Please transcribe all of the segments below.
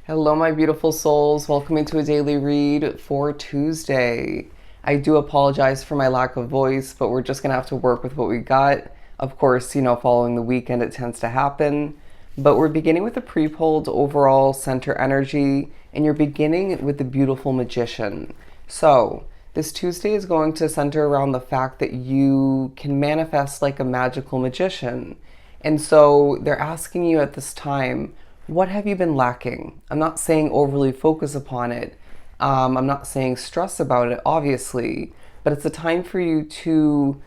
Hello, my beautiful souls. Welcome into a daily read for Tuesday. I do apologize for my lack of voice, but we're just going to have to work with what we got. Of course, following the weekend, it tends to happen. But we're beginning with a pre-pulled overall center energy, and you're beginning with the beautiful magician. So, this Tuesday is going to center around the fact that you can manifest like a magical magician. And so, they're asking you at this time, what have you been lacking? I'm not saying overly focus upon it. I'm not saying stress about it, obviously, but it's a time for you to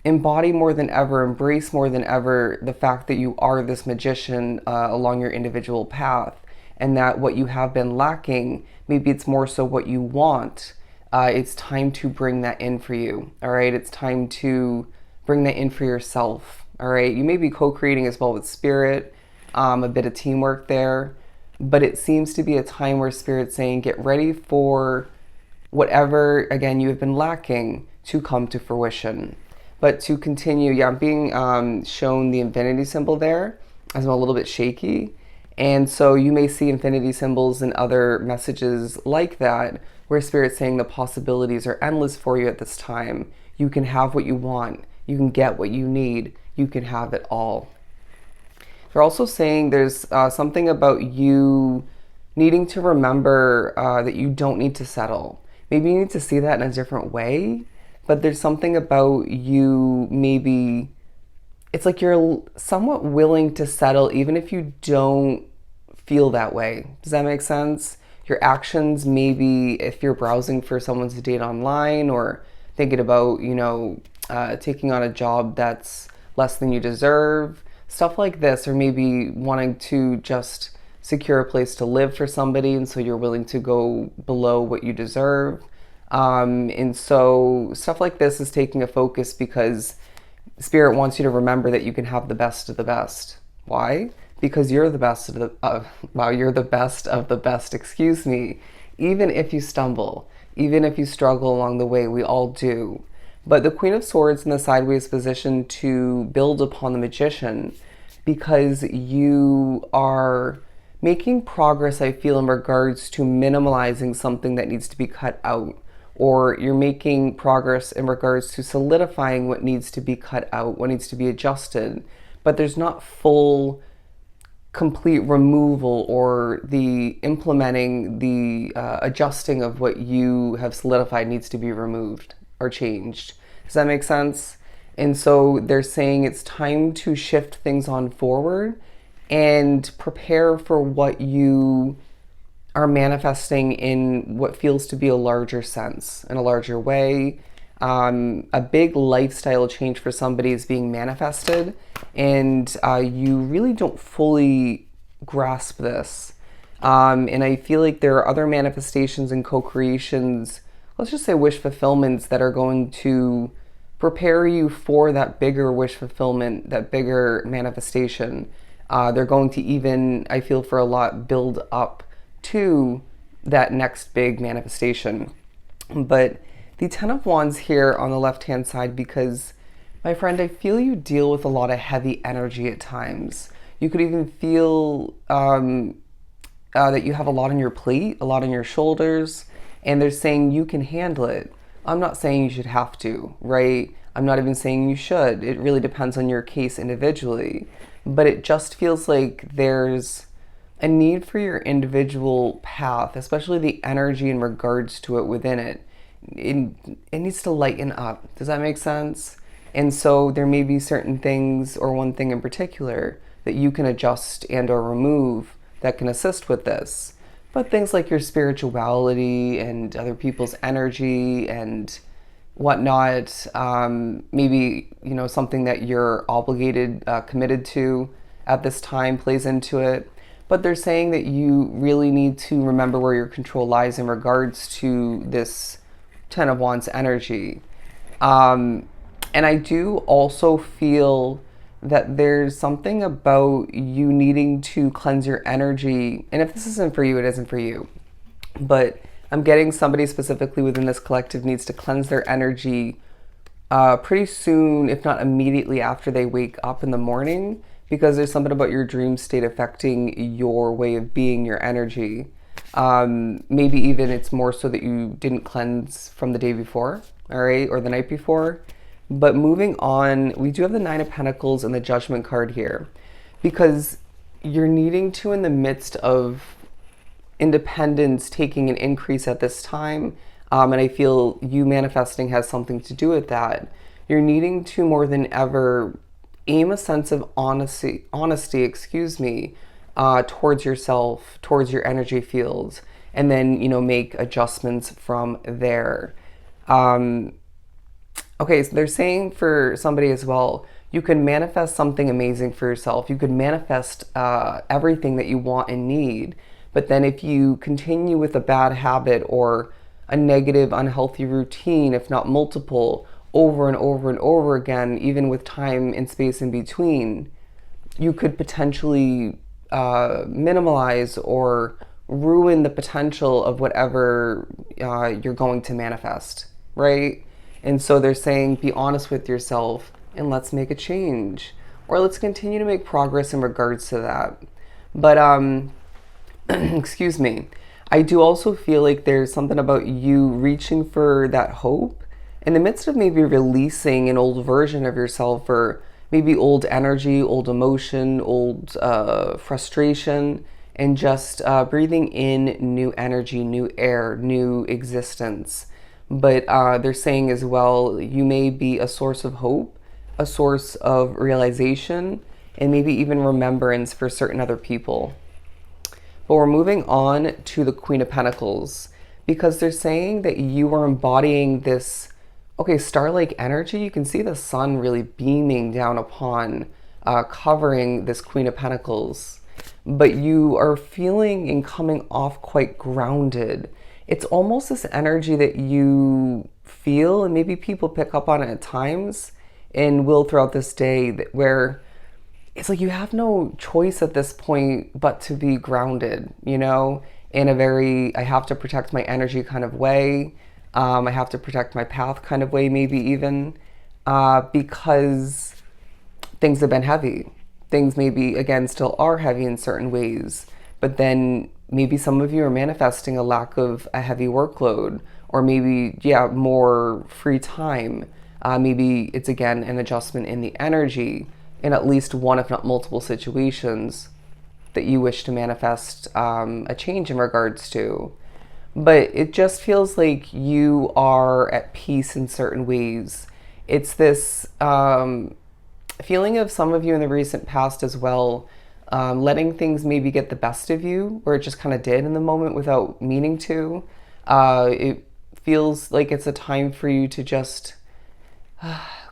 embody more than ever, embrace more than ever the fact that you are this magician along your individual path, and that what you have been lacking, maybe it's more so what you want. It's time to bring that in for you, all right? It's time to bring that in for yourself, all right? You may be co-creating as well with spirit, a bit of teamwork there, but it seems to be a time where Spirit's saying, get ready for whatever, again, you have been lacking to come to fruition. But to continue, yeah, I'm being shown the infinity symbol there as I'm a little bit shaky. And so you may see infinity symbols and other messages like that, where Spirit's saying the possibilities are endless for you at this time. You can have what you want. You can get what you need. You can have it all. They're also saying there's something about you needing to remember that you don't need to settle. Maybe you need to see that in a different way, but there's something about you, maybe it's like you're somewhat willing to settle even if you don't feel that way. Does that make sense? Your actions, maybe if you're browsing for someone to date online, or thinking about, taking on a job that's less than you deserve, stuff like this, or maybe wanting to just secure a place to live for somebody, and so you're willing to go below what you deserve. And so stuff like this is taking a focus because Spirit wants you to remember that you can have the best of the best. Why? Because you're the best of the you're the best of the best, excuse me. Even if you stumble, even if you struggle along the way, we all do. But the Queen of Swords in the sideways position to build upon the Magician, because you are making progress, I feel, in regards to minimalizing something that needs to be cut out, or you're making progress in regards to solidifying what needs to be cut out, what needs to be adjusted, but there's not full, complete removal or the implementing, the adjusting of what you have solidified needs to be removed or changed. Does that make sense? And so they're saying it's time to shift things on forward and prepare for what you are manifesting in what feels to be a larger sense, in a larger way. A big lifestyle change for somebody is being manifested, and you really don't fully grasp this. And I feel like there are other manifestations and co-creations, let's just say wish fulfillments, that are going to prepare you for that bigger wish fulfillment, that bigger manifestation. They're going to even, I feel for a lot, build up to that next big manifestation. But the Ten of Wands here on the left-hand side, because, my friend, I feel you deal with a lot of heavy energy at times. You could even feel that you have a lot on your plate, a lot on your shoulders, and they're saying you can handle it. I'm not saying you should have to, right? I'm not even saying you should. It really depends on your case individually. But it just feels like there's a need for your individual path, especially the energy in regards to it within it. It needs to lighten up. Does that make sense? And so there may be certain things, or one thing in particular, that you can adjust and or remove that can assist with this. But things like your spirituality and other people's energy and whatnot, maybe, something that you're obligated, committed to at this time plays into it. But they're saying that you really need to remember where your control lies in regards to this Ten of Wands energy. And I do also feel that there's something about you needing to cleanse your energy. And if this isn't for you, it isn't for you. But I'm getting somebody specifically within this collective needs to cleanse their energy pretty soon, if not immediately after they wake up in the morning, because there's something about your dream state affecting your way of being, your energy. Maybe even it's more so that you didn't cleanse from the day before, all right, or the night before. But moving on, we do have the Nine of Pentacles and the Judgment card here, because you're needing to, in the midst of independence taking an increase at this time, and I feel you manifesting has something to do with that. You're needing to, more than ever, aim a sense of honesty, towards yourself, towards your energy fields, and then, make adjustments from there. Okay, so they're saying for somebody as well, you can manifest something amazing for yourself. You could manifest everything that you want and need. But then if you continue with a bad habit or a negative, unhealthy routine, if not multiple, over and over and over again, even with time and space in between, you could potentially minimize or ruin the potential of whatever you're going to manifest, right? And so they're saying, be honest with yourself and let's make a change, or let's continue to make progress in regards to that. But excuse me, I do also feel like there's something about you reaching for that hope in the midst of maybe releasing an old version of yourself, or maybe old energy, old emotion, old frustration, and just breathing in new energy, new air, new existence. But they're saying as well, you may be a source of hope, a source of realization, and maybe even remembrance for certain other people. But we're moving on to the Queen of Pentacles, because they're saying that you are embodying this, okay, star-like energy. You can see the sun really beaming down upon, covering this Queen of Pentacles. But you are feeling and coming off quite grounded. It's almost this energy that you feel, and maybe people pick up on it at times and will throughout this day, where it's like you have no choice at this point but to be grounded, in a very, I have to protect my energy kind of way. I have to protect my path kind of way, maybe even, because things have been heavy. Things maybe, again, still are heavy in certain ways, but then maybe some of you are manifesting a lack of a heavy workload, or maybe, more free time. Maybe it's, again, an adjustment in the energy in at least one, if not multiple situations that you wish to manifest a change in regards to. But it just feels like you are at peace in certain ways. It's this feeling of some of you in the recent past as well, letting things maybe get the best of you, or it just kind of did in the moment without meaning to. It feels like it's a time for you to just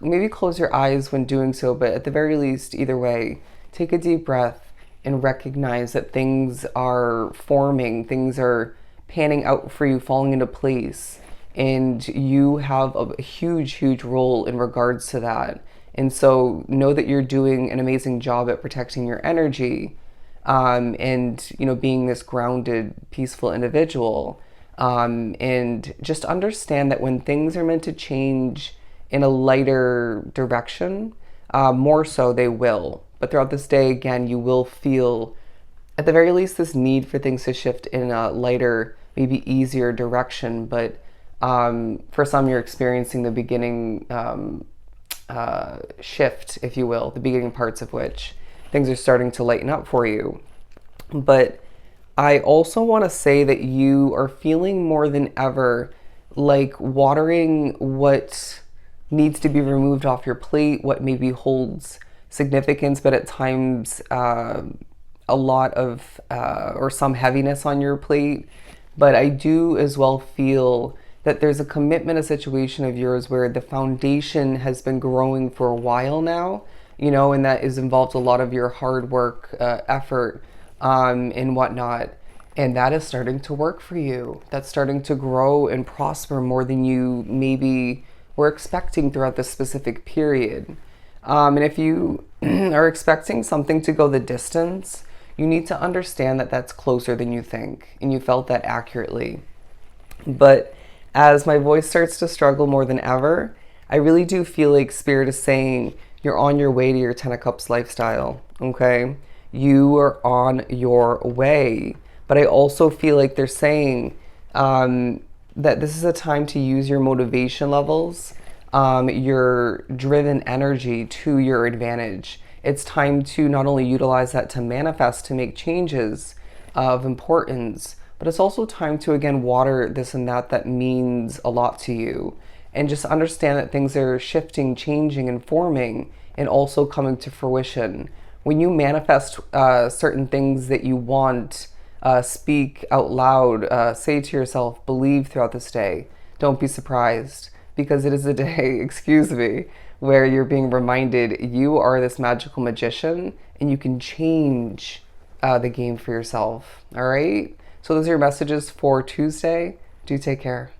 maybe close your eyes when doing so, but at the very least, either way, take a deep breath and recognize that things are forming, things are panning out for you, falling into place, and you have a huge, huge role in regards to that. And so know that you're doing an amazing job at protecting your energy, and being this grounded, peaceful individual, and just understand that when things are meant to change in a lighter direction, more so they will. But throughout this day, again, you will feel, at the very least, this need for things to shift in a lighter, maybe easier direction. But for some, you're experiencing the beginning shift, if you will, the beginning parts of which things are starting to lighten up for you. But I also want to say that you are feeling more than ever like watering what needs to be removed off your plate, what maybe holds significance, but at times a lot of or some heaviness on your plate. But I do as well feel that there's a commitment, a situation of yours where the foundation has been growing for a while now, and that is involved a lot of your hard work, effort, and whatnot. And that is starting to work for you. That's starting to grow and prosper more than you maybe were expecting throughout this specific period. And if you are expecting something to go the distance, you need to understand that that's closer than you think, and you felt that accurately. But as my voice starts to struggle more than ever, I really do feel like Spirit is saying, You're on your way to your 10 of Cups lifestyle, okay? You are on your way. But I also feel like they're saying that this is a time to use your motivation levels, your driven energy to your advantage. It's time to not only utilize that to manifest, to make changes of importance, but it's also time to again water this and that means a lot to you. And just understand that things are shifting, changing, and forming, and also coming to fruition. When you manifest certain things that you want, speak out loud, say to yourself, believe throughout this day. Don't be surprised because it is a day, excuse me, where you're being reminded you are this magical magician and you can change the game for yourself. All right? So, those are your messages for Tuesday. Do take care.